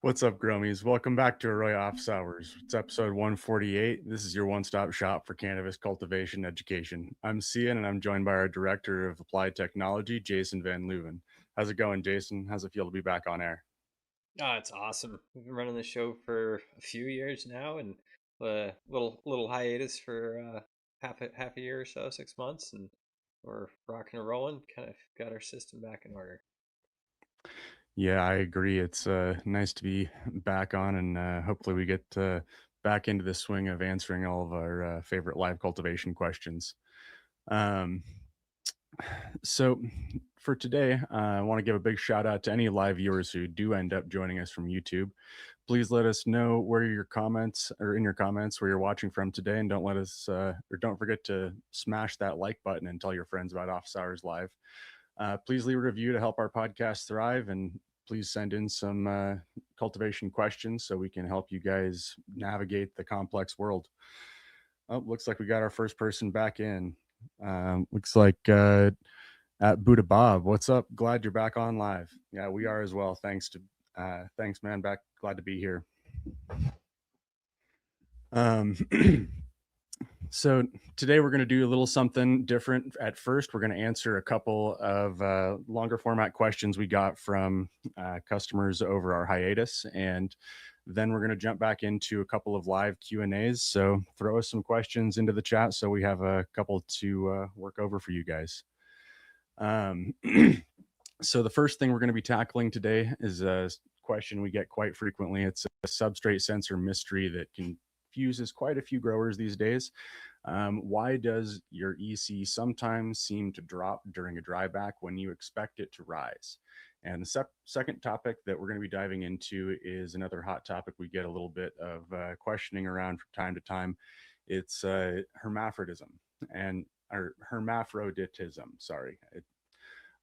What's up, Gromies? Welcome back to Arroyo Office Hours. It's episode 148. This is your one stop shop for cannabis cultivation education. I'm Cian, and I'm joined by our Director of Applied Technology, Jason Van Leuven. How's it going, Jason? How's it feel to be back on air? Oh, it's awesome. We've been running the show for a few years now, and little hiatus for half a year or so, 6 months, and we're rocking and rolling. Kind of got our system back in order. Yeah, I agree. It's nice to be back on, and hopefully, we get back into the swing of answering all of our favorite live cultivation questions. Um, So, for today, I want to give a big shout out to any live viewers who do end up joining us from YouTube. Please let us know where your comments or in your comments where you're watching from today, and don't let us or don't forget to smash that like button and tell your friends about Office Hours Live. Please leave a review to help our podcast thrive, and please send in some cultivation questions so we can help you guys navigate the complex world. Oh, looks like we got our first person back in. Looks like at Buddha Bob. What's up? Glad you're back on live. Yeah, we are as well. Thanks, man. Back glad to be here. Um so today we're going to do a little something different. At first, we're going to answer a couple of longer format questions we got from customers over our hiatus, and then we're going to jump back into a couple of live Q&As. So throw us some questions into the chat so we have a couple to work over for you guys. Um, So the first thing we're going to be tackling today is a question we get quite frequently. It's a substrate sensor mystery that confuses quite a few growers these days. Why does your EC sometimes seem to drop during a dryback when you expect it to rise? And the second topic that we're going to be diving into is another hot topic we get a little bit of questioning around from time to time. It's hermaphroditism and or hermaphroditism. Sorry,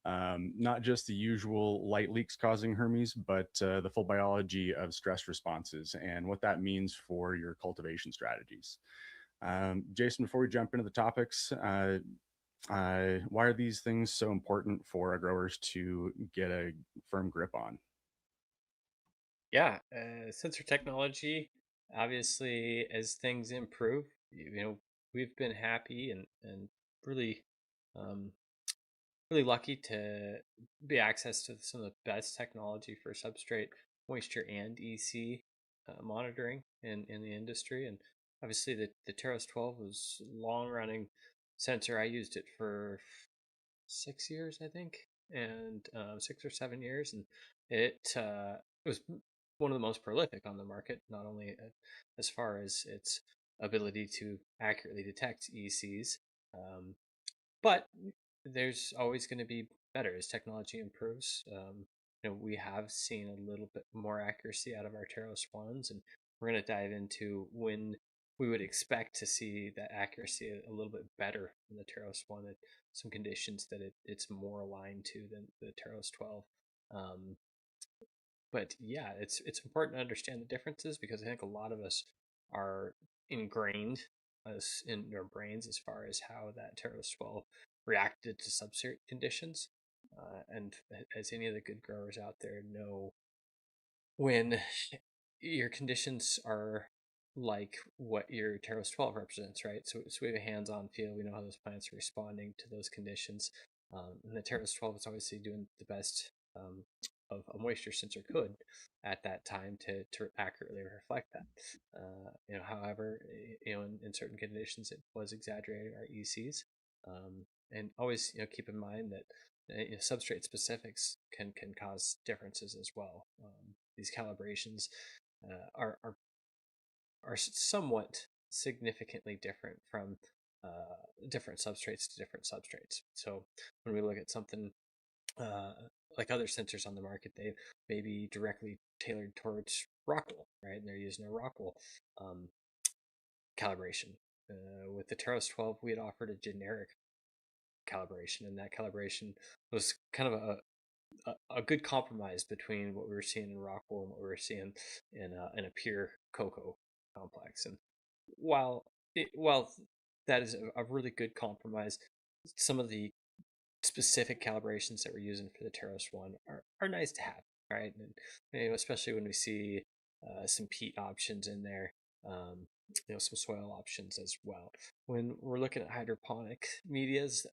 not just the usual light leaks causing Hermes, but the full biology of stress responses and what that means for your cultivation strategies. Jason, before we jump into the topics, why are these things so important for our growers to get a firm grip on? Yeah, sensor technology. Obviously, as things improve, we've been happy and really um, really lucky to be access to some of the best technology for substrate moisture and EC monitoring in the industry. And obviously, the Teros 12 was long running sensor. I used it for 6 years, I think, and 6 or 7 years, and it was one of the most prolific on the market. Not only as far as its ability to accurately detect ECs, um, but there's always going to be better as technology improves. We have seen a little bit more accuracy out of our Taros ones, and we're going to dive into when we would expect to see that accuracy a little bit better in the Taros one at some conditions that it's more aligned to than the Taros 12. Um, but yeah, it's important to understand the differences because I think a lot of us are ingrained as in our brains as far as how that Taros 12 reacted to substrate conditions. And as any of the good growers out there know, when your conditions are like what your Taros 12 represents, right? So we have a hands-on feel. We know how those plants are responding to those conditions. And the Taros 12 is obviously doing the best of a moisture sensor could at that time to accurately reflect that. However, in certain conditions, it was exaggerating our ECs. And always, keep in mind that substrate specifics can cause differences as well. These calibrations are somewhat significantly different from different substrates to different substrates. So when we look at something uh, like other sensors on the market, they may be directly tailored towards rock wool, right? And they're using a rock wool um, calibration. With the Taros 12, we had offered a generic calibration, and that calibration was kind of a good compromise between what we were seeing in Rockwell and what we were seeing in a pure cocoa complex. And while that is a really good compromise, some of the specific calibrations that we're using for the Terrace one are nice to have. right? And especially when we see some peat options in there, um, some soil options as well. When we're looking at hydroponic medias,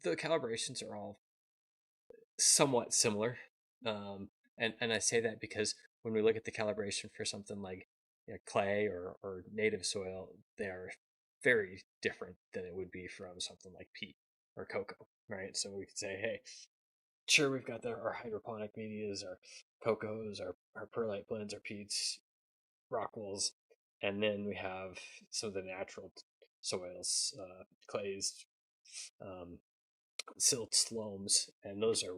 the calibrations are all somewhat similar. And I say that because when we look at the calibration for something like clay or native soil, they are very different than it would be from something like peat or cocoa, right? So we could say, hey, sure, we've got our hydroponic medias, our cocos, our perlite blends, our peats, rockwools, and then we have some of the natural soils, clays, um, silts, loams, and those are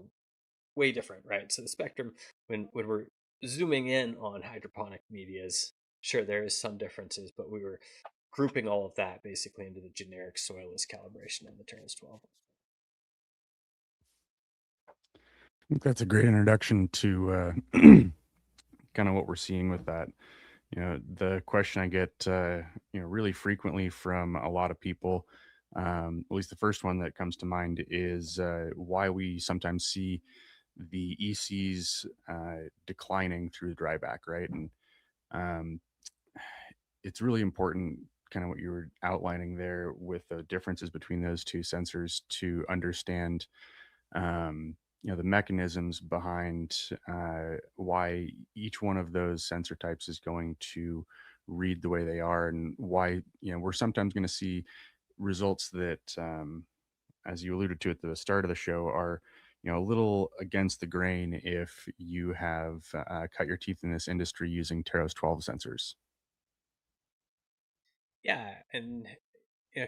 way different, right? So the spectrum, when we're zooming in on hydroponic medias, sure there is some differences, but we were grouping all of that basically into the generic soilless calibration on the Terrace 12. I think that's a great introduction to kind of what we're seeing with that. The question I get, really frequently from a lot of people, at least the first one that comes to mind is why we sometimes see the ECs declining through the dryback, right? And um, it's really important, kind of what you were outlining there with the differences between those two sensors to understand the mechanisms behind why each one of those sensor types is going to read the way they are, and why we're sometimes going to see results that, as you alluded to at the start of the show, are a little against the grain if you have cut your teeth in this industry using Teros 12 sensors. Yeah, and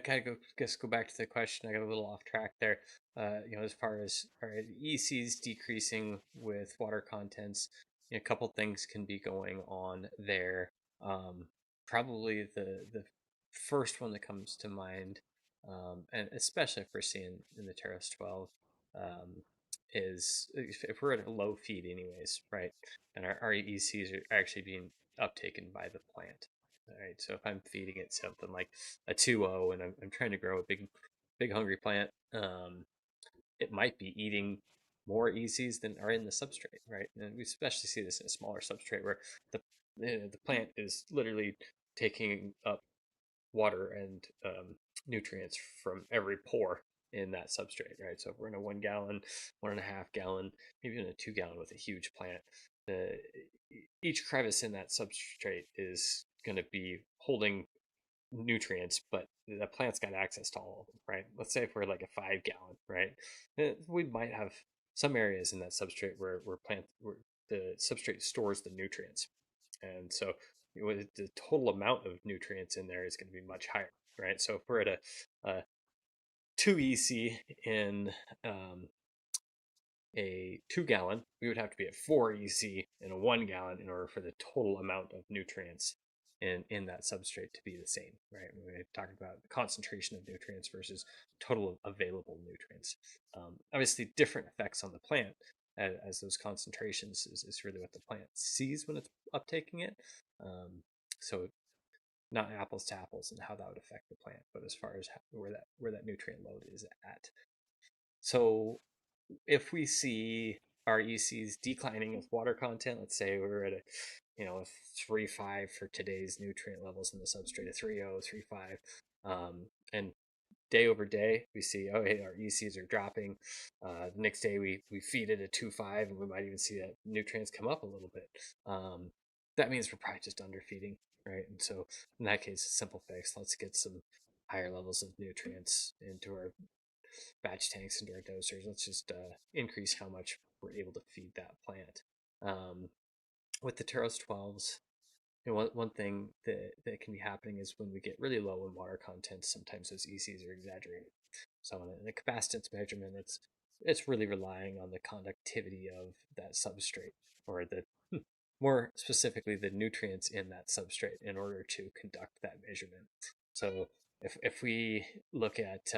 kind of go back to the question. I got a little off track there. As far as ECs decreasing with water contents, a couple things can be going on there. Um, Probably the first one that comes to mind, and especially if we're seeing in the Terrace 12, um, is if we're at a low feed, anyways, right? And our ECs are actually being uptaken by the plant. All right, so if I'm feeding it something like a 2.0 and I'm trying to grow a big hungry plant, it might be eating more ECs than are in the substrate, right? And we especially see this in a smaller substrate where the the plant is literally taking up water and nutrients from every pore in that substrate, right? So if we're in a 1 gallon, 1.5 gallon, maybe even a 2 gallon with a huge plant, the each crevice in that substrate is going to be holding nutrients, but the plant's got access to all of them, right? Let's say if we're like a 5 gallon, right? We might have some areas in that substrate where the substrate stores the nutrients, and so the total amount of nutrients in there is going to be much higher, right? So if we're at a 2 EC in a 2 gallon, we would have to be at 4 EC in a 1 gallon in order for the total amount of nutrients in that substrate to be the same, right? We're talking about the concentration of nutrients versus total available nutrients. Obviously, different effects on the plant as those concentrations is really what the plant sees when it's uptaking it. So not apples to apples and how that would affect the plant, but as far as where that nutrient load is at. So if we see our ECs declining with water content, let's say we're at a 3.5 for today's nutrient levels in the substrate, a 3.0, 3.5, and day over day we see, oh hey, our ECs are dropping. The next day we feed it a 2.5, and we might even see that nutrients come up a little bit. That means we're probably just underfeeding, right? And so in that case, a simple fix. Let's get some higher levels of nutrients into our batch tanks into our dosers. Let's just increase how much we're able to feed that plant. Um, with the Taros 12s, one thing that can be happening is when we get really low in water content, sometimes those ECs are exaggerated. So in the capacitance measurement, it's really relying on the conductivity of that substrate, or the more specifically the nutrients in that substrate in order to conduct that measurement. So if we look at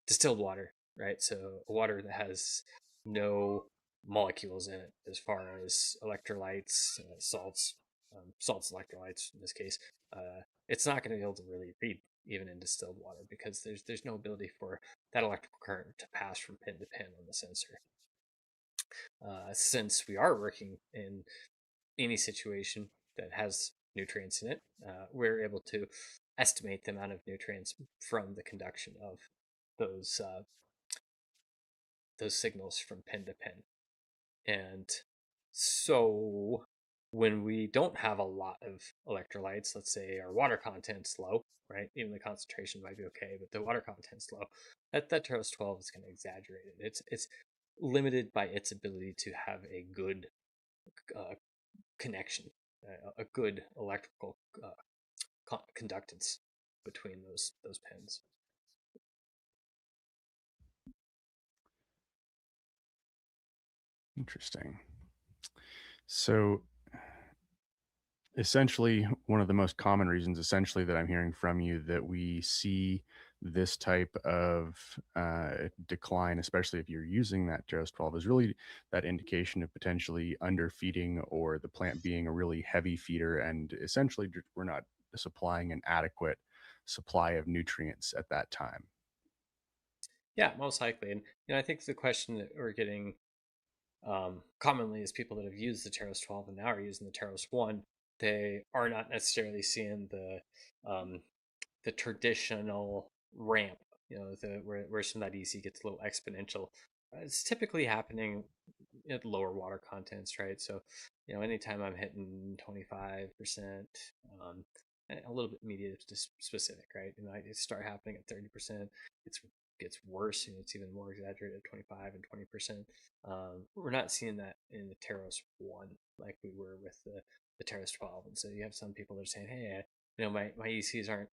distilled water, right? So water that has no molecules in it as far as electrolytes, salts, electrolytes in this case. It's not going to be able to really read even in distilled water because there's no ability for that electrical current to pass from pin to pin on the sensor. since we are working in any situation that has nutrients in it, we're able to estimate the amount of nutrients from the conduction of those those signals from pin to pin. And so when we don't have a lot of electrolytes, let's say our water content's low, right? Even the concentration might be okay, but the water content's low. That Taurus 12 is going to exaggerate it. It's limited by its ability to have a good uh, connection, a good electrical conductance between those pins. Interesting. So essentially, one of the most common reasons, essentially, that I'm hearing from you that we see this type of decline, especially if you're using that Teros 12, is really that indication of potentially underfeeding or the plant being a really heavy feeder, and essentially we're not supplying an adequate supply of nutrients at that time. Yeah, most likely. And I think the question that we're getting commonly is people that have used the Taros 12 and now are using the Taros 1. They are not necessarily seeing um, the traditional ramp, where some of that EC gets a little exponential. It's typically happening at lower water contents, right? So, anytime I'm hitting 25%, um, a little bit media specific, right? And I start happening at 30%. It's gets worse, it's even more exaggerated at 25 and 20%. We're not seeing that in the Taros 1 like we were with the Taros 12. And so you have some people that are saying, hey, my ECs aren't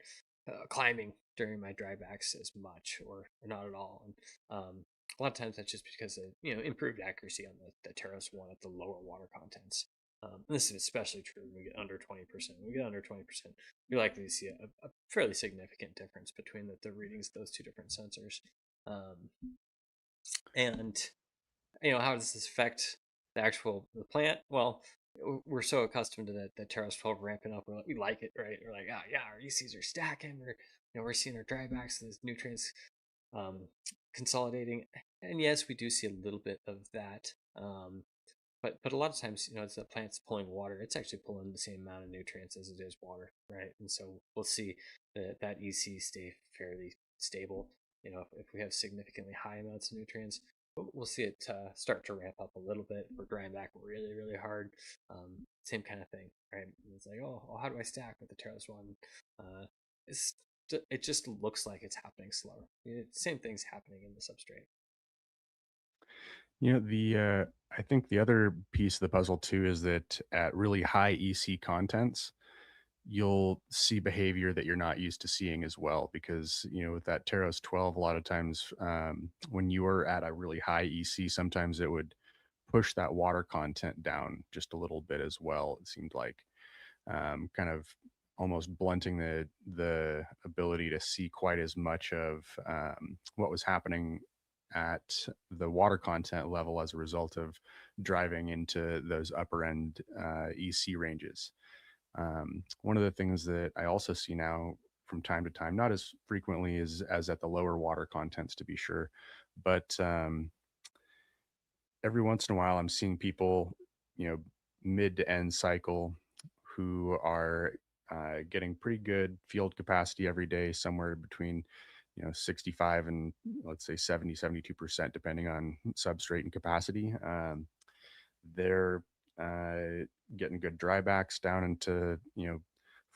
climbing during my drybacks as much or not at all. And a lot of times that's just because of improved accuracy on the Terrace one at the lower water contents. This is especially true when we get under 20%. When we get under 20%, you're likely to see a fairly significant difference between the readings of those two different sensors. Um, and how does this affect the plant? Well, we're so accustomed to that Terrace 12 ramping up. We like it, right? We're like, yeah, our ECs are stacking. We're seeing our drybacks, the nutrients um, consolidating. And yes, we do see a little bit of that. But a lot of times, it's the plant's pulling water. It's actually pulling the same amount of nutrients as it is water, right? And so we'll see that EC stay fairly stable. If we have significantly high amounts of nutrients, we'll see it start to ramp up a little bit. If we're drying back really, really hard. Same kind of thing, right? And it's like, oh, how do I stack with the Taros one? It's it just looks like it's happening slower. Same thing's happening in the substrate. The I think the other piece of the puzzle too is that at really high EC contents, you'll see behavior that you're not used to seeing as well. Because with that Taros 12, a lot of times when you were at a really high EC, sometimes it would push that water content down just a little bit as well. It seemed like kind of almost blunting the ability to see quite as much of what was happening at the water content level as a result of driving into those upper end EC ranges. One of the things that I also see now from time to time, not as frequently as at the lower water contents to be sure, but every once in a while I'm seeing people, you know, mid to end cycle who are getting pretty good field capacity every day, somewhere between 65 and let's say 72% depending on substrate and capacity. They're getting good drybacks down into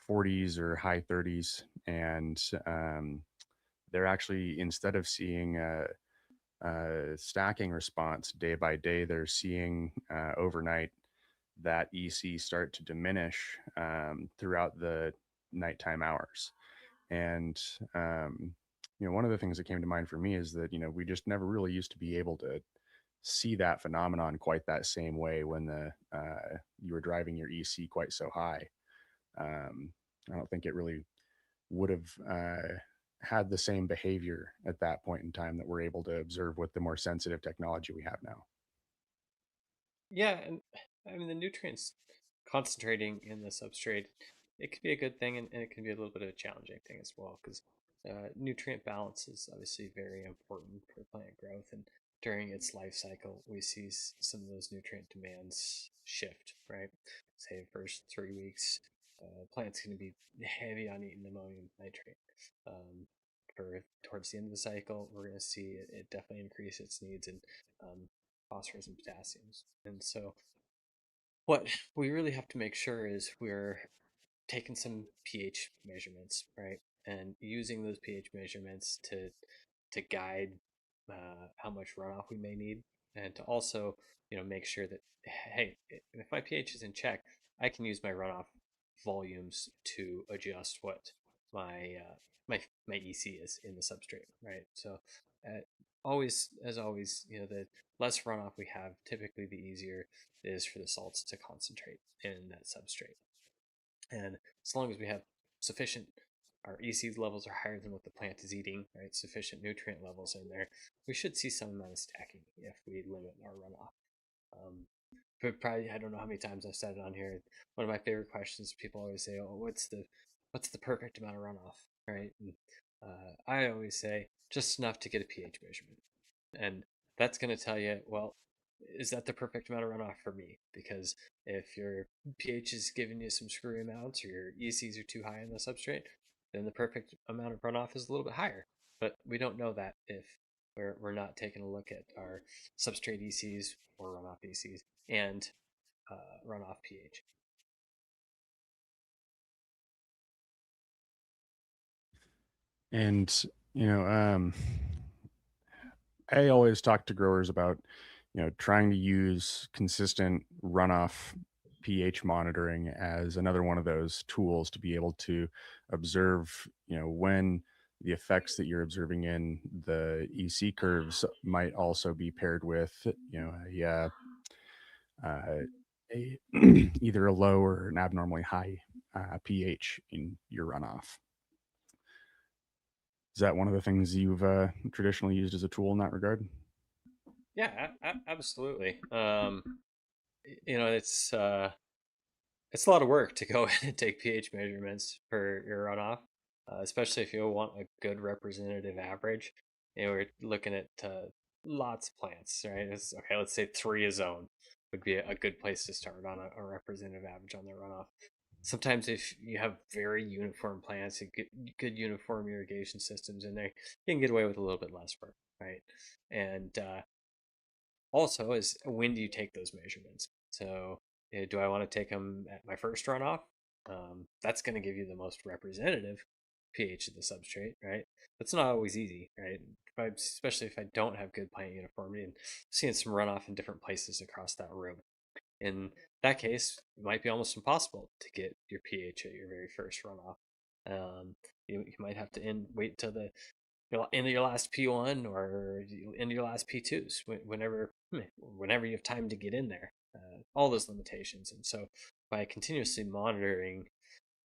40s or high 30s, and they're actually, instead of seeing stacking response day by day, they're seeing overnight that EC start to diminish throughout the nighttime hours. And one of the things that came to mind for me is that we just never really used to be able to see that phenomenon quite that same way when the you were driving your EC quite so high. Um, I don't think it really would have had the same behavior at that point in time that we're able to observe with the more sensitive technology we have now. Yeah, and I mean the nutrients concentrating in the substrate, it can be a good thing and it can be a little bit of a challenging thing as well because nutrient balance is obviously very important for plant growth. And during its life cycle, we see some of those nutrient demands shift, right? Say first 3 weeks, plant's going to be heavy on eating ammonium nitrate. Um, for towards the end of the cycle, we're going to see it definitely increase its needs in um, phosphorus and potassiums. And so, what we really have to make sure is we're taking some pH measurements, right, and using those pH measurements to guide how much runoff we may need, and to also make sure that, hey, if my pH is in check, I can use my runoff volumes to adjust what my my EC is in the substrate, right? So uh, always, as always, the less runoff we have, typically the easier it is for the salts to concentrate in that substrate. And as long as we have sufficient, our EC levels are higher than what the plant is eating, right? Sufficient nutrient levels in there, we should see some amount of stacking if we limit our runoff. But probably, I don't know how many times I've said it on here. One of my favorite questions, people always say, "Oh, what's the perfect amount of runoff?" Right? And I always say just enough to get a pH measurement, and that's going to tell you, well, is that the perfect amount of runoff for me? Because if your pH is giving you some screwy amounts, or your ECs are too high in the substrate, then the perfect amount of runoff is a little bit higher. But we don't know that if we're not taking a look at our substrate ECs or runoff ECs and runoff pH. And, you know, I always talk to growers about, trying to use consistent runoff pH monitoring as another one of those tools to be able to observe, when the effects that you're observing in the EC curves might also be paired with, uh, a either a low or an abnormally high pH in your runoff. Is that one of the things you've traditionally used as a tool in that regard? Yeah, absolutely. It's a lot of work to go in and take pH measurements for your runoff, especially if you want a good representative average. We're looking at lots of plants, right? Okay, let's say three a zone would be a good place to start on a representative average on their runoff. Sometimes if you have very uniform plants and good uniform irrigation systems in there, you can get away with a little bit less work, right? And also is, when do you take those measurements? So do I want to take them at my first runoff? That's going to give you the most representative pH of the substrate, right? That's not always easy, right? Especially if I don't have good plant uniformity and seeing some runoff in different places across that room. In that case, it might be almost impossible to get your pH at your very first runoff. You might have to wait till the end of your last P1 or end of your last P2s, whenever you have time to get in there. All those limitations, and so by continuously monitoring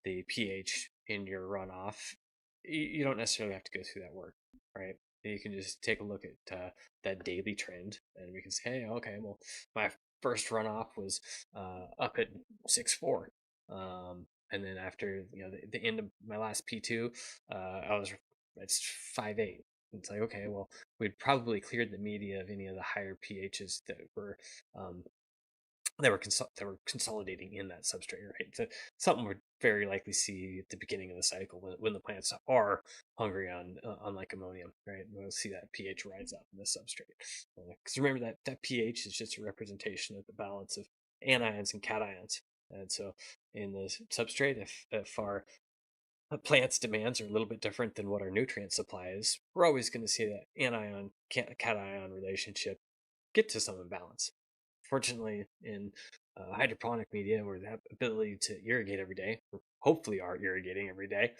the pH in your runoff, you don't necessarily have to go through that work, right? You can just take a look at that daily trend, and we can say, hey, okay, well, my first runoff was up at 6.4, and then after the end of my last P2, I was it's 5.8. It's like, okay, well, we'd probably cleared the media of any of the higher pHs um, that were consolidating in that substrate, right? So something we'd very likely see at the beginning of the cycle when the plants are hungry on like ammonium, right? We'll see that pH rise up in the substrate. Because remember that pH is just a representation of the balance of anions and cations. And so in the substrate, if our plant's demands are a little bit different than what our nutrient supply is, we're always going to see that anion cation relationship get to some imbalance. Fortunately, in hydroponic media, where the ability to irrigate every day, or hopefully are irrigating every day,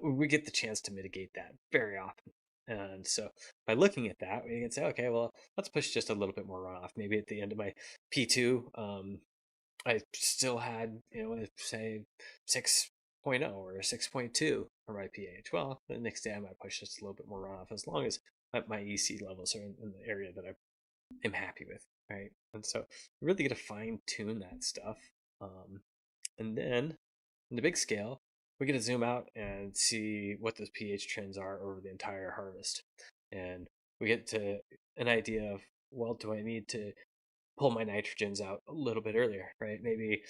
we get the chance to mitigate that very often. And so by looking at that, we can say, okay, well, let's push just a little bit more runoff. Maybe at the end of my P2, I still had, say 6.0 or 6.2 for my pH. Well, the next day I might push just a little bit more runoff as long as my EC levels are in the area that I am happy with, right? And so you really get to fine tune that stuff. And then in the big scale, we get to zoom out and see what those pH trends are over the entire harvest. And we get to an idea of, well, do I need to pull my nitrogens out a little bit earlier, right? Maybe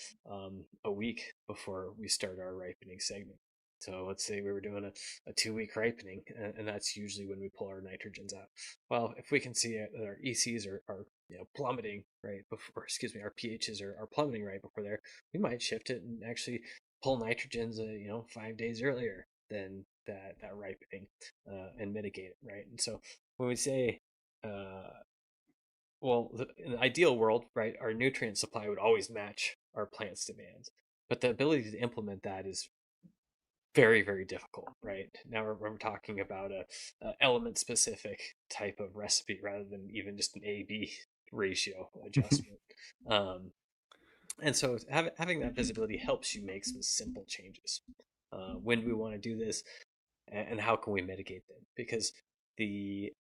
a week before we start our ripening segment. So let's say we were doing a 2 week ripening, and that's usually when we pull our nitrogens out. Well, if we can see that our ECs are plummeting right before, excuse me, our pHs are plummeting right before there, we might shift it and actually pull nitrogens, 5 days earlier than that ripening, and mitigate it, right? And so when we say well, in the ideal world, right, our nutrient supply would always match our plant's demands, but the ability to implement that is very, very difficult, right? Now we're talking about a element specific type of recipe rather than even just an A/B ratio adjustment. Um, and so having that visibility helps you make some simple changes. When do we want to do this, and how can we mitigate them? Because the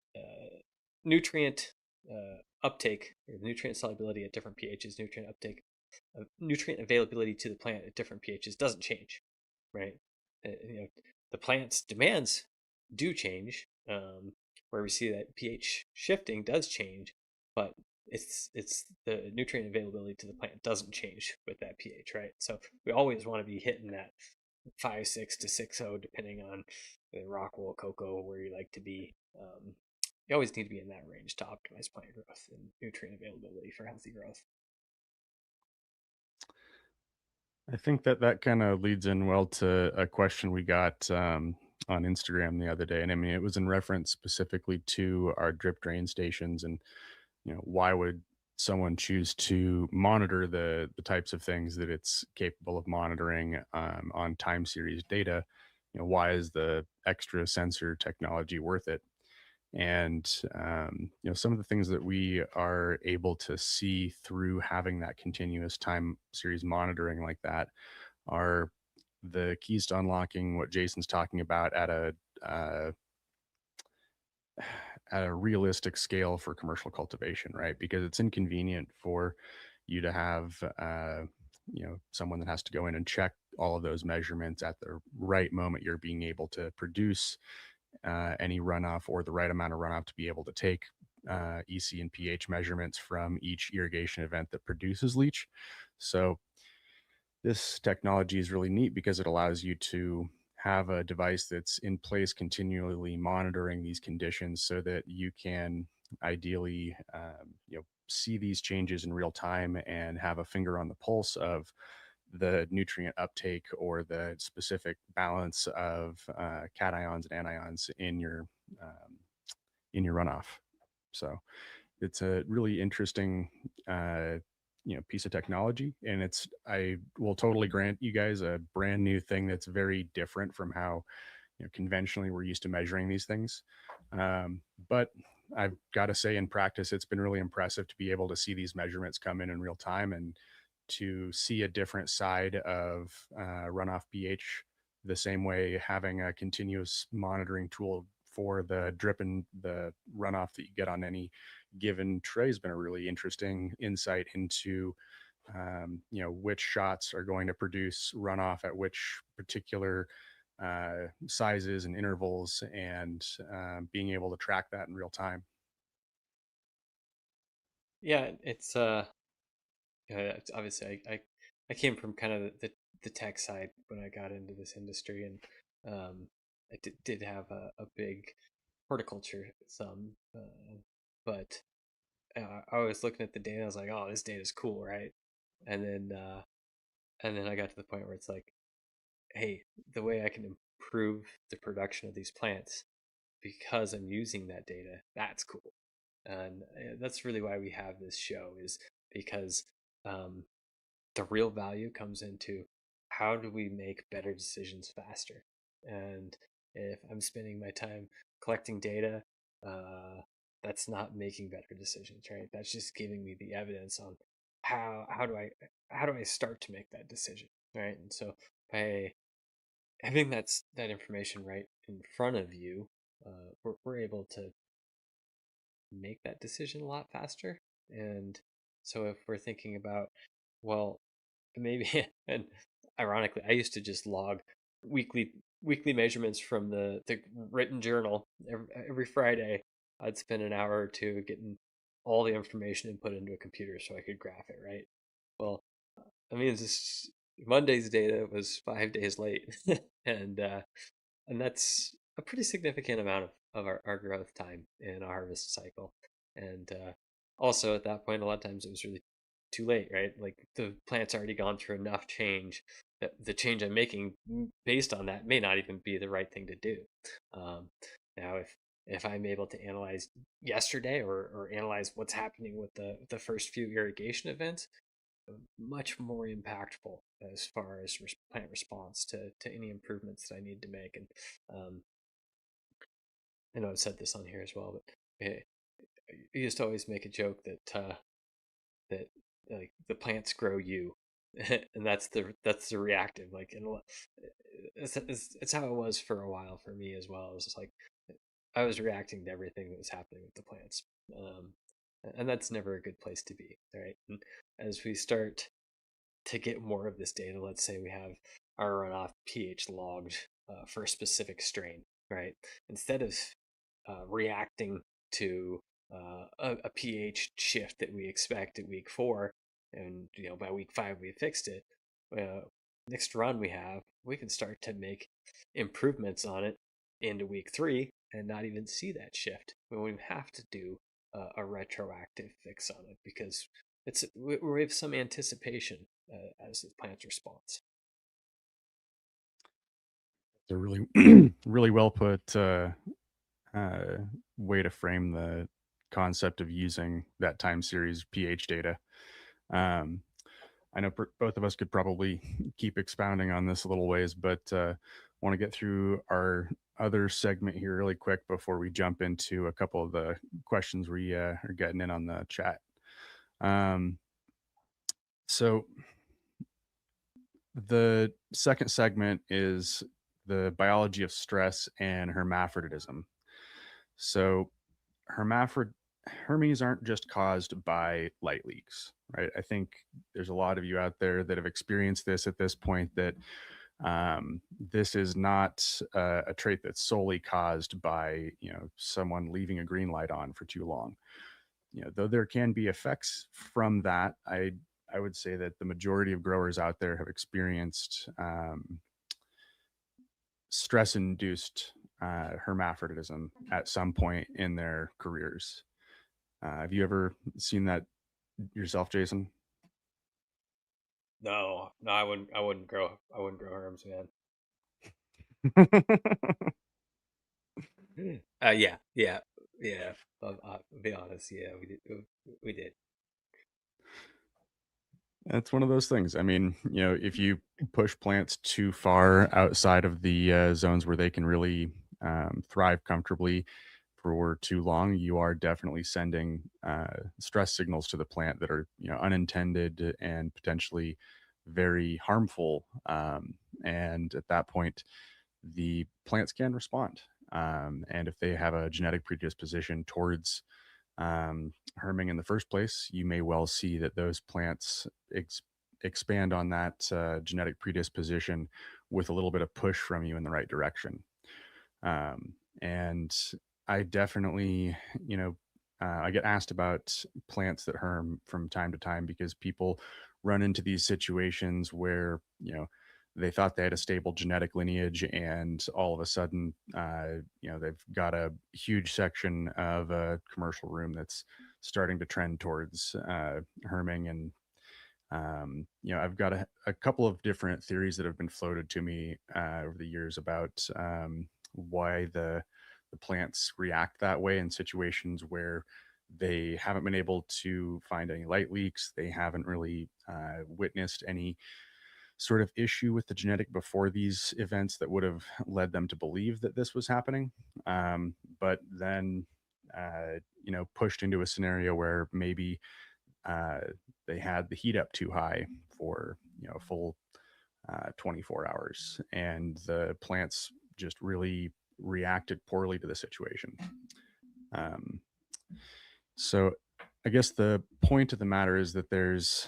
nutrient uptake, or nutrient solubility at different pHs, nutrient uptake, nutrient availability to the plant at different pHs doesn't change, right? The plant's demands do change, where we see that pH shifting does change, but it's the nutrient availability to the plant doesn't change with that pH, right? So we always want to be hitting that 5.6 to 6.0, depending on the rock wool cocoa where you like to be. You always need to be in that range to optimize plant growth and nutrient availability for healthy growth. I think that that kind of leads in well to a question we got on Instagram the other day, and I mean it was in reference specifically to our drip drain stations, and why would someone choose to monitor the types of things that it's capable of monitoring on time series data? Why is the extra sensor technology worth it? And some of the things that we are able to see through having that continuous time series monitoring like that are the keys to unlocking what Jason's talking about uh, at a realistic scale for commercial cultivation, right? Because it's inconvenient for you to have someone that has to go in and check all of those measurements at the right moment you're being able to produce any runoff or the right amount of runoff to be able to take EC and pH measurements from each irrigation event that produces leach. So this technology is really neat because it allows you to have a device that's in place continually monitoring these conditions so that you can ideally see these changes in real time and have a finger on the pulse of the nutrient uptake or the specific balance of cations and anions um, in your runoff. So it's a really interesting piece of technology, and it's, I will totally grant you guys, a brand new thing that's very different from how conventionally we're used to measuring these things. But I've got to say, in practice, it's been really impressive to be able to see these measurements come in real time and to see a different side of runoff pH. The same way having a continuous monitoring tool for the drip and the runoff that you get on any given tray has been a really interesting insight into which shots are going to produce runoff at which particular sizes and intervals, and being able to track that in real time. Yeah, it's obviously I came from kind of the tech side when I got into this industry, and I did have a big horticulture thumb, but I was looking at the data. I was like, oh, this data is cool, right? And then I got to the point where it's like, hey, the way I can improve the production of these plants because I'm using that data, that's cool. And that's really why we have this show, is because um, the real value comes into how do we make better decisions faster. And if I'm spending my time collecting data, uh, that's not making better decisions, right? That's just giving me the evidence on how do I start to make that decision, right? And so by having that information right in front of you, we're able to make that decision a lot faster. And so if we're thinking about, well, maybe, and ironically, I used to just log weekly weekly measurements from the written journal every Friday, I'd spend an hour or two getting all the information input into a computer so I could graph it, right? Well, I mean, this Monday's data was 5 days late, and uh, and that's a pretty significant amount of our growth time in a harvest cycle. And also at that point, a lot of times it was really too late, right? Like the plant's already gone through enough change that the change I'm making based on that may not even be the right thing to do. Um, now, if I'm able to analyze yesterday or analyze what's happening with the first few irrigation events, much more impactful as far as plant response to any improvements that I need to make. And um, I know I've said this on here as well, but I used to always make a joke that like the plants grow you, and that's the reactive. Like, and it's how it was for a while for me as well. It was just like I was reacting to everything that was happening with the plants, um, and that's never a good place to be, right? And as we start to get more of this data, let's say we have our runoff pH logged for a specific strain, right? Instead of reacting to a pH shift that we expect at week 4, and by week 5 we fixed it. Uh, Next run we have, we can start to make improvements on it into week 3 and not even see that shift. We won't have to do a retroactive fix on it because we have some anticipation as the plant's response. It's a really really well put uh, way to frame the concept of using that time series pH data. Um, I know both of us could probably keep expounding on this a little ways, but want to get through our other segment here really quick before we jump into a couple of the questions we are getting in on the chat. Um, so the second segment is the biology of stress and hermaphroditism. So hermaphrodite Hermes aren't just caused by light leaks, right? I think there's a lot of you out there that have experienced this at this point that this is not a trait that's solely caused by someone leaving a green light on for too long. Though there can be effects from that, I would say that the majority of growers out there have experienced stress induced hermaphroditism at some point in their careers. Have you ever seen that yourself, Jason? No, no, I wouldn't grow herms, man. Yeah, yeah, yeah. I'll be honest. Yeah, we did. We did. It's one of those things. I mean, if you push plants too far outside of the zones where they can really thrive comfortably for too long, you are definitely sending stress signals to the plant that are, unintended and potentially very harmful. And at that point, the plants can respond. And if they have a genetic predisposition towards herming in the first place, you may well see that those plants expand on that genetic predisposition with a little bit of push from you in the right direction. And I definitely, I get asked about plants that herm from time to time because people run into these situations where, they thought they had a stable genetic lineage, and all of a sudden, they've got a huge section of a commercial room that's starting to trend towards herming. And I've got a couple of different theories that have been floated to me over the years about why the plants react that way in situations where they haven't been able to find any light leaks. They haven't really witnessed any sort of issue with the genetic before these events that would have led them to believe that this was happening. But then, pushed into a scenario where maybe uh, they had the heat up too high for a full 24 hours, and the plants just really reacted poorly to the situation. Um, so, I guess the point of the matter is that there's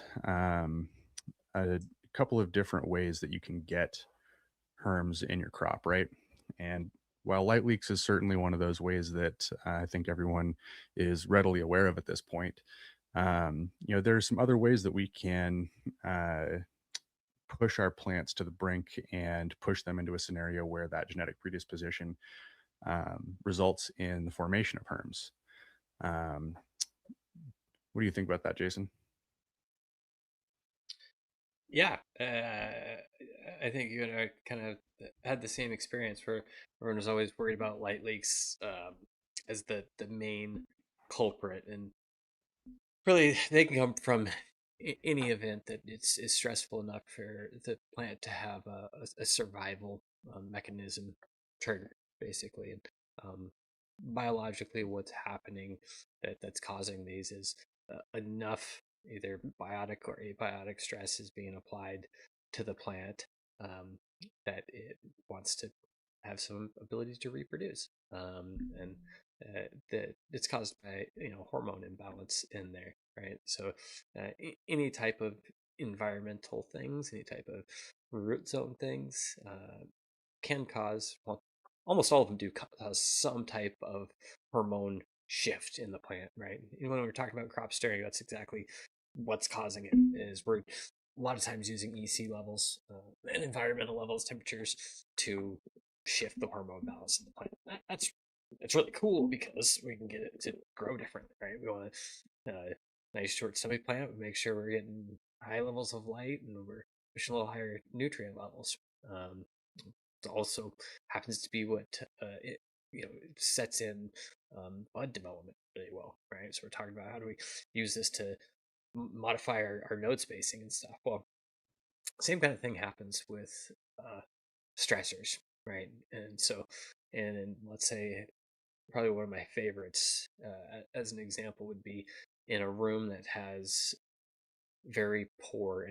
a couple of different ways that you can get herms in your crop, right? And while light leaks is certainly one of those ways that I think everyone is readily aware of at this point, there's some other ways that we can uh, push our plants to the brink and push them into a scenario where that genetic predisposition results in the formation of herms. Um, what do you think about that, Jason? Yeah, I think you and I kind of had the same experience where everyone was always worried about light leaks as the main culprit, and really they can come from any event that is stressful enough for the plant to have a survival mechanism trigger, basically. And biologically, what's happening that's causing these is enough either biotic or abiotic stress is being applied to the plant um, that it wants to have some ability to reproduce. And that it's caused by hormone imbalance in there, right? So any type of environmental things, any type of root zone things can cause, well, almost all of them do cause some type of hormone shift in the plant, right? When we're talking about crop steering, that's exactly what's causing it. Is we're a lot of times using EC levels and environmental levels, temperatures to shift the hormone balance in the plant. That's it's really cool because we can get it to grow different, right? We want a nice short stubby plant. We make sure we're getting high levels of light and we're pushing a little higher nutrient levels. Um, it also happens to be what it sets in bud development really well, right? So we're talking about how do we use this to modify our node spacing and stuff. Well, same kind of thing happens with uh, stressors, right? And so, and let's say probably one of my favorites as an example would be in a room that has very poor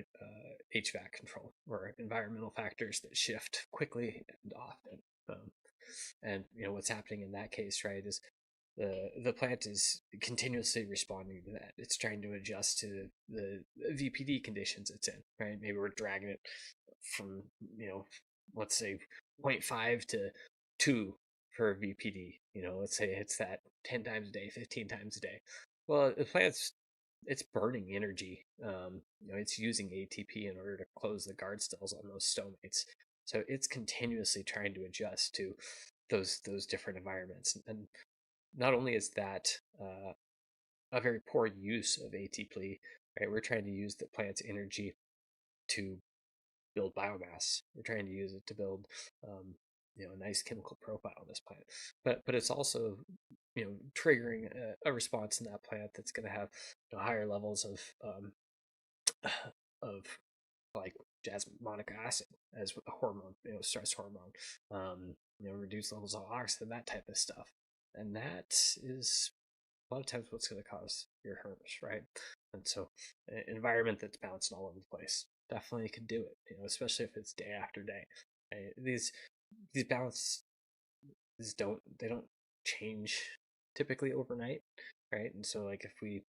HVAC control or environmental factors that shift quickly and often. Um, and what's happening in that case, right, is the plant is continuously responding to that. It's trying to adjust to the VPD conditions it's in, right? Maybe we're dragging it from let's say zero point 0.5 to 2 for VPD. Let's say it's that 10 times a day, 15 times a day. Well, the plant's it's burning energy. It's using ATP in order to close the guard stills on those stomates. So it's continuously trying to adjust to those different environments. And not only is that a very poor use of ATP, right? We're trying to use the plant's energy to build biomass. We're trying to use it to build, a nice chemical profile on this plant. But it's also, triggering a response in that plant that's going to have higher levels of like jasmonic acid as a hormone, stress hormone, reduced levels of oxygen, that type of stuff. And that is a lot of times what's going to cause your herms, right? And so, an environment that's bouncing all over the place definitely can do it. Especially if it's day after day. Right? These balances don't change typically overnight, right? And so, like if we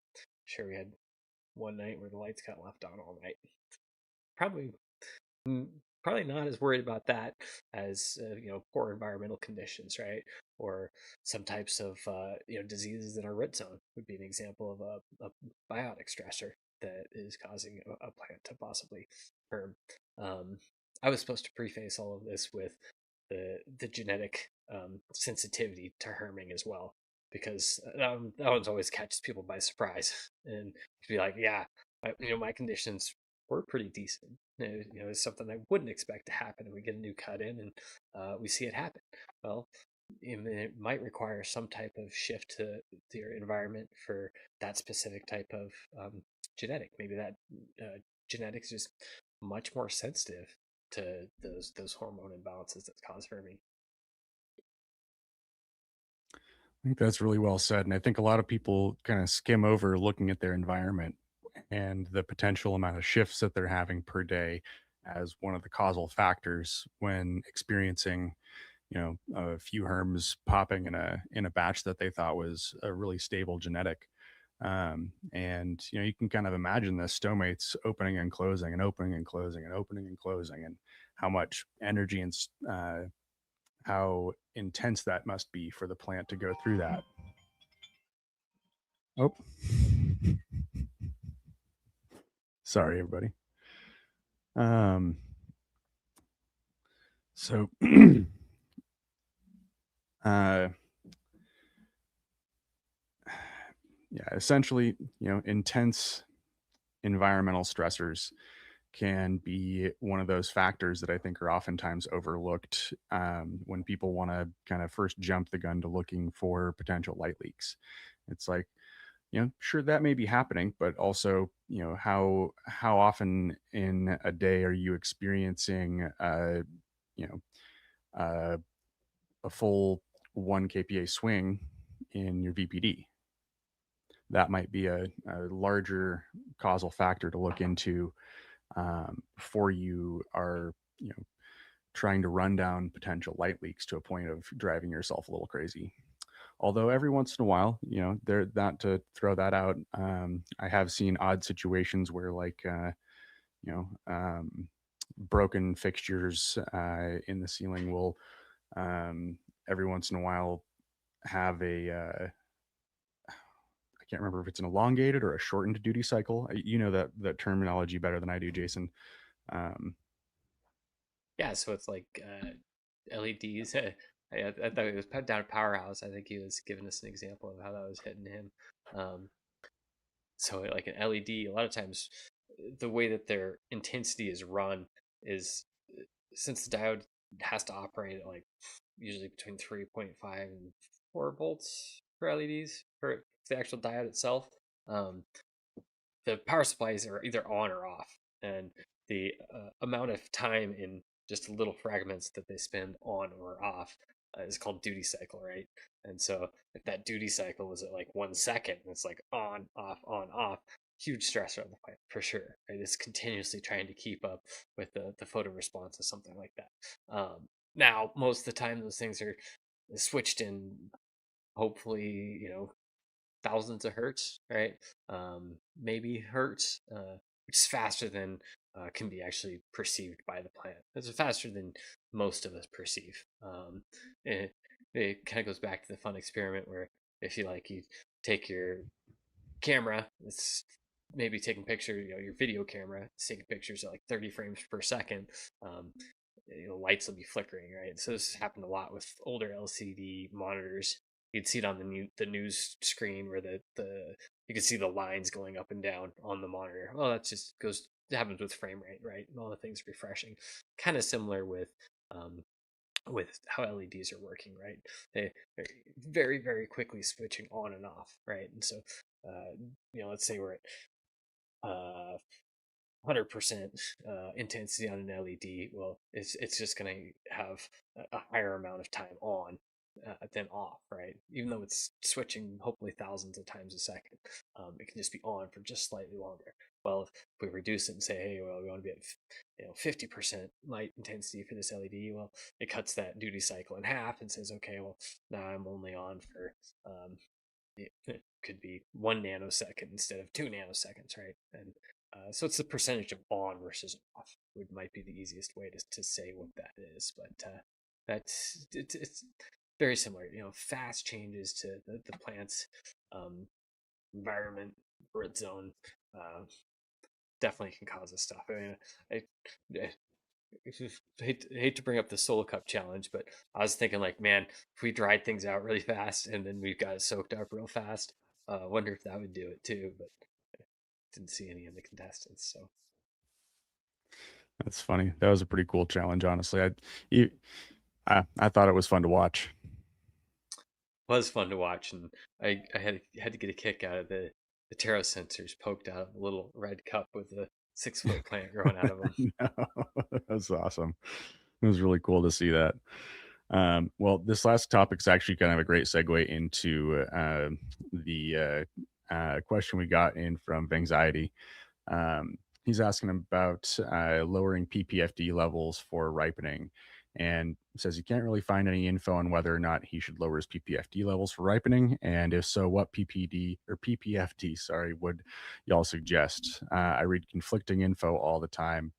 had one night where the lights got left on all night, probably Mm, probably not as worried about that as poor environmental conditions, right? Or some types of diseases in our root zone would be an example of a biotic stressor that is causing a plant to possibly herm. Um, I was supposed to preface all of this with the genetic sensitivity to herming as well, because that one's always catches people by surprise, and to be like, yeah, my conditions were pretty decent. It's something I wouldn't expect to happen, and we get a new cut in, and we see it happen. Well, it might require some type of shift to your environment for that specific type of genetic. Maybe that genetics is much more sensitive to those hormone imbalances that cause hermia. I think that's really well said. And I think a lot of people kind of skim over looking at their environment and the potential amount of shifts that they're having per day as one of the causal factors when experiencing, a few herms popping in a batch that they thought was a really stable genetic. And you can kind of imagine the stomates opening and closing and opening and closing and opening and closing, and how much energy and how intense that must be for the plant to go through that. Oh, sorry, everybody. Um, so, uh, yeah, essentially, intense environmental stressors can be one of those factors that I think are oftentimes overlooked when people want to kind of first jump the gun to looking for potential light leaks. It's like, sure, that may be happening, but also, how often in a day are you experiencing you know uh, a full 1 kPa swing in your VPD? That might be a larger causal factor to look into before you are, trying to run down potential light leaks to a point of driving yourself a little crazy. Although every once in a while, they're not to throw that out. I have seen odd situations where, like, you know, um, broken fixtures in the ceiling will every once in a while have I can't remember if it's an elongated or a shortened duty cycle. You know that terminology better than I do, Jason. Um, Yeah, so it's like LEDs. I thought it was down at Powerhouse. I think he was giving us an example of how that was hitting him. Um, so like an LED, a lot of times the way that their intensity is run is since the diode has to operate at like usually between 3.5 and 4 volts for LEDs for the actual diode itself. Um, the power supplies are either on or off, and the amount of time in just little fragments that they spend on or off is called duty cycle, right? And so if that duty cycle was at like 1 second, it's like on, off, huge stressor on the pipe for sure. Right? It's continuously trying to keep up with the photo response of something like that. Now, most of the time, those things are switched in, hopefully, thousands of hertz, right? Maybe hertz, which is faster than can be actually perceived by the plant. It's faster than most of us perceive. It kind of goes back to the fun experiment where if you take your camera, it's maybe taking pictures, your video camera, it's taking pictures at like 30 frames per second. Um, lights will be flickering, right? So this has happened a lot with older LCD monitors. You'd see it on the news screen where the you can see the lines going up and down on the monitor. Well, that just goes it happens with frame rate, right? All the things refreshing. Kind of similar um, with how LEDs are working, right? They're very very quickly switching on and off, right? And so let's say we're at 100% intensity on an LED, well, it's just going to have a higher amount of time on than off, right? Even though it's switching hopefully thousands of times a second, it can just be on for just slightly longer. Well, if we reduce it and say, hey, well, we want to be at 50% light intensity for this LED, well, it cuts that duty cycle in half and says, okay, well, now I'm only on for it could be 1 nanosecond instead of 2 nanoseconds, right? And so it's the percentage of on versus off. Would might be the easiest way to say what that is, but it's very similar. Fast changes to the plant's um, environment, bird zone, uh, definitely can cause this stuff. I mean, I hate to bring up the solo cup challenge, but I was thinking like, man, if we dried things out really fast and then we got it soaked up real fast, wonder if that would do it too. But didn't see any of the contestants, so that's funny. That was a pretty cool challenge, honestly. You, I thought it was fun to watch. was fun to watch, and I had to get a kick out of the Taro sensors poked out of a little red cup with a 6 foot plant growing out of them. No, that was awesome. It was really cool to see that. Well, this last topic is actually kind of a great segue into the question we got in from Anxiety. He's asking about lowering PPFD levels for ripening and says he can't really find any info on whether or not he should lower his PPFD levels for ripening. And if so, what PPD or PPFD, sorry, would y'all suggest? I read conflicting info all the time,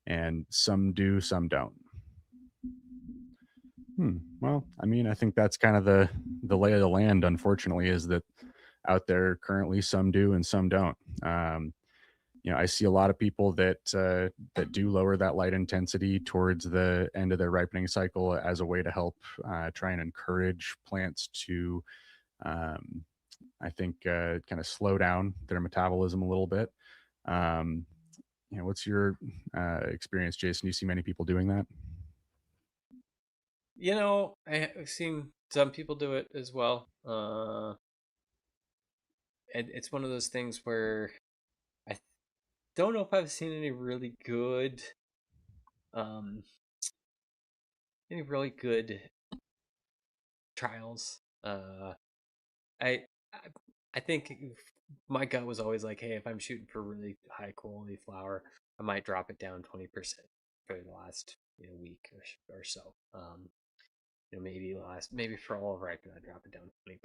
and some do, some don't. Well, I mean, I think that's kind of the lay of the land. Unfortunately, is that out there currently some do and some don't. Um, I see a lot of people that do lower that light intensity towards the end of their ripening cycle as a way to help try and encourage plants to, um, I think, kind of slow down their metabolism a little bit. Um, what's your experience, Jason? Do you see many people doing that? I've seen some people do it as well. And it's one of those things where I don't know if I've seen um, any really good trials. I, I, I think my gut was always like, hey, if I'm shooting for really high quality flower, I might drop it down 20% for the last week or so. Maybe for all of ripen, I drop it down 20%.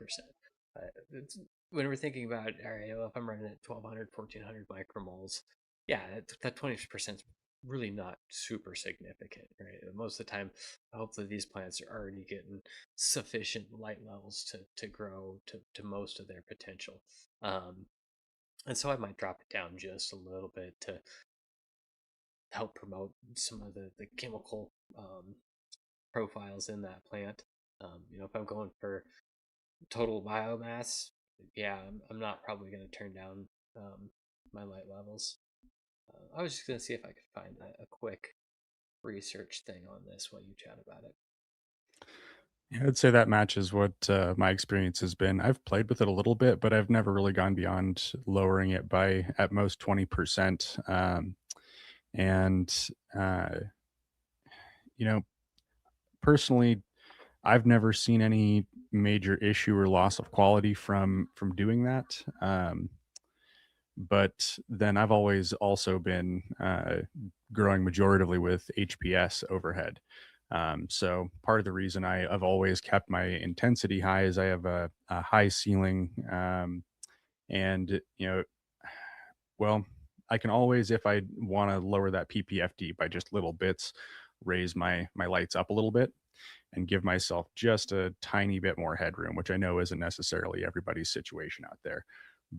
It's, when we're thinking about, all right, well, if I'm running at 1200, 1400 micromoles, yeah, that 20% is really not super significant, right? Most of the time, hopefully these plants are already getting sufficient light levels to grow to most of their potential. Um, and so I might drop it down just a little bit to help promote some of the chemical profiles in that plant. If I'm going for total biomass, yeah, I'm not probably going to turn down my light levels. I was just going to see if I could find a quick research thing on this while you chat about it. Yeah, I'd say that matches what my experience has been. I've played with it a little bit, but I've never really gone beyond lowering it by at most 20%. And, uh, you know, personally, I've never seen any major issue or loss of quality from doing that. But then I've always also been growing majoritively with HPS overhead. So part of the reason I've always kept my intensity high is I have a high ceiling, and well, I can always, if I want to lower that PPFD by just little bits, raise my lights up a little bit and give myself just a tiny bit more headroom, which I know isn't necessarily everybody's situation out there.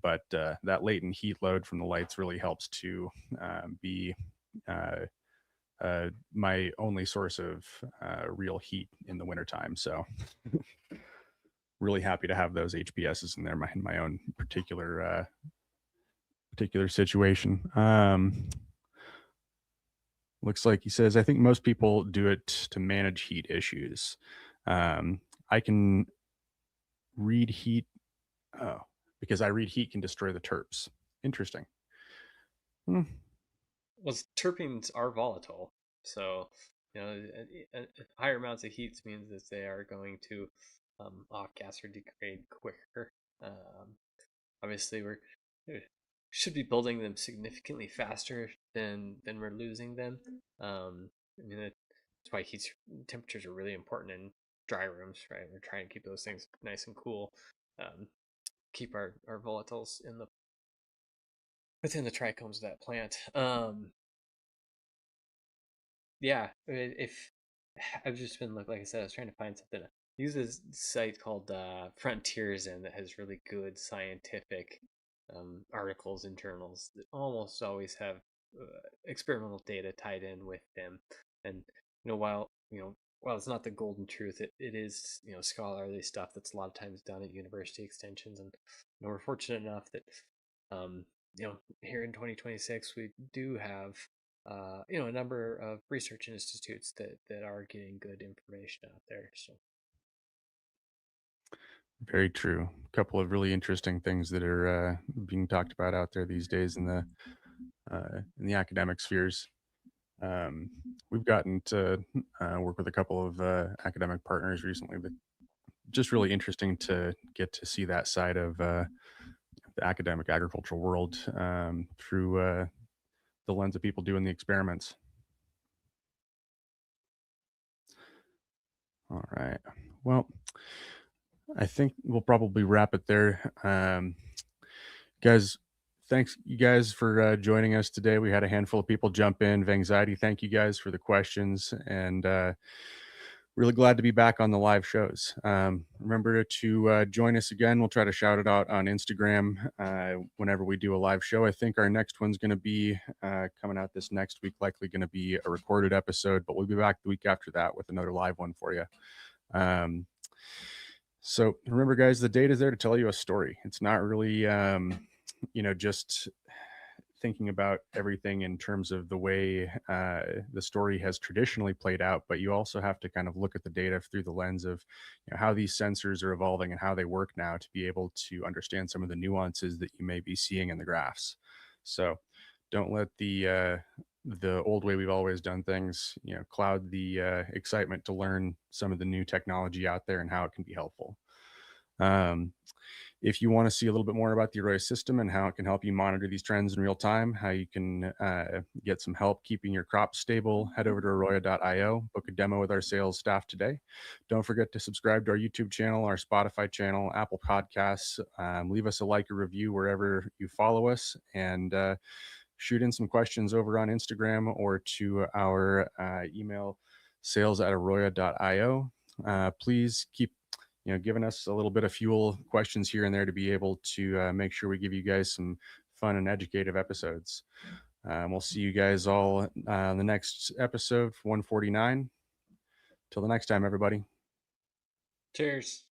But that latent heat load from the lights really helps to be uh, my only source of real heat in the wintertime. So, really happy to have those HPSs in there in my own particular situation. Looks like he says, I think most people do it to manage heat issues. I can read heat. Oh, because I read heat can destroy the terps. Interesting. Hmm. Well, terpenes are volatile, so higher amounts of heat means that they are going to off gas or degrade quicker. Um, Obviously, we should be building them significantly faster than we're losing them. I mean, that's why heat temperatures are really important in dry rooms, right? We're trying to keep those things nice and cool, um, keep our volatiles in the within the trichomes of that plant. Yeah, if I've just been like I said, I was trying to find something. To use this site called Frontiers and that has really good scientific articles and journals that almost always have experimental data tied in with them. And while it's not the golden truth, it is scholarly stuff that's a lot of times done at university extensions. And we're fortunate enough that here in 2026 we do have a number of research institutes that are getting good information out there. So Very true. A couple of really interesting things that are being talked about out there these days in the academic spheres. Um, we've gotten to work with a couple of academic partners recently. That just really interesting to get to see that side of the academic agricultural world through the lens of people doing the experiments. All right. Well, I think we'll probably wrap it there. Guys, thanks you guys for joining us today. We had a handful of people jump in. Anxiety, thank you guys for the questions. And really glad to be back on the live shows. Remember to join us again. We'll try to shout it out on Instagram whenever we do a live show. I think our next one's going to be coming out this next week, likely going to be a recorded episode, but we'll be back the week after that with another live one for you. So remember, guys, the data is there to tell you a story. It's not really, just thinking about everything in terms of the way the story has traditionally played out, but you also have to kind of look at the data through the lens of how these sensors are evolving and how they work now to be able to understand some of the nuances that you may be seeing in the graphs. So don't let the old way we've always done things, cloud the excitement to learn some of the new technology out there and how it can be helpful. Um, if you want to see a little bit more about the Arroyo system and how it can help you monitor these trends in real time, how you can get some help keeping your crops stable, head over to arroyo.io, book a demo with our sales staff today. Don't forget to subscribe to our YouTube channel, our Spotify channel, Apple Podcasts. Leave us a like or review wherever you follow us, and shoot in some questions over on Instagram or to our email, sales@arroyo.io. Please keep giving us a little bit of fuel questions here and there to be able to make sure we give you guys some fun and educative episodes. We'll see you guys all in the next episode, 149. Till the next time, everybody. Cheers.